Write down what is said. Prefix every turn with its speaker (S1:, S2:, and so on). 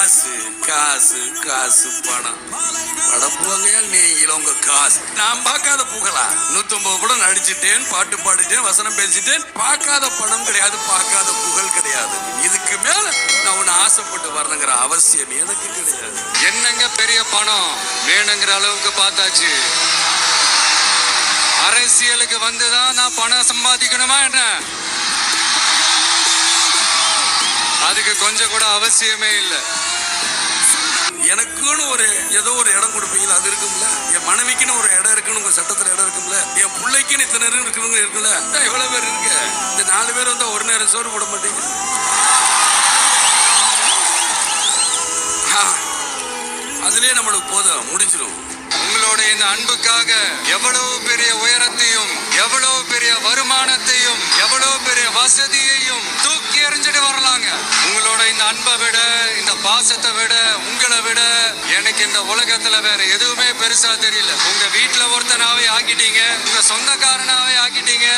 S1: காசு காசு காசு பணம் படப்புவங்க நீங்களும் உங்க காசு. நான் பார்க்காத புகழா 150 படம் நடிச்சுட்டேன், பாட்டு பாடிட்டேன், வசனம் பேசிட்டேன். பார்க்காத பணம் கிடையாது, பார்க்காத புகழ் கிடையாது. இதுக்கு மேல நான் உன்னை ஆசைப்பட்டு வரணுங்கிற அவசியம் எனக்கு கிடையாது.
S2: என்னங்க பெரிய பணம் வேணுங்கிற அளவுக்கு பார்த்தாச்சு. அரசியலுக்கு வந்துதான் நான் பணம் சம்பாதிக்கணுமா என்ன? அதுக்கு கொஞ்சம் கூட அவசியமே இல்லை.
S1: எனக்குன்னு ஏதோ ஒரு இடம் கொடுப்பீங்களா? அது இருக்கும்ல. என் மனைவிக்குன்னு ஒரு இடம் இருக்குன்னு உங்க சட்டத்துல இடம் இருக்கும்ல. என் பிள்ளைக்குன்னு இத்தனை இருக்குன்னு இருக்குல்ல. எவ்வளவு பேர் இருக்கு? இந்த 4 பேர் வந்தா ஒரு நேரம் சோறு போட மாட்டீங்க. அதுலயே நம்மளுக்கு போதும், முடிஞ்சிடும்.
S2: உங்களோட இந்த அன்புக்காக எவ்வளவு பெரிய உயரத்தையும், எவ்வளவு பெரிய வருமானத்தையும், எவ்வளவு பெரிய வசதியையும் தூக்கி எறிஞ்சிட்டு வரலாங்க. உங்களோட இந்த அன்பை விட, இந்த பாசத்தை விட, உங்களை விட எனக்கு இந்த உலகத்துல வேற எதுவுமே பெருசா தெரியல. உங்க வீட்டுல ஒருத்தனாவே ஆக்கிட்டீங்க, உங்க சொந்தக்காரனாவே ஆக்கிட்டீங்க.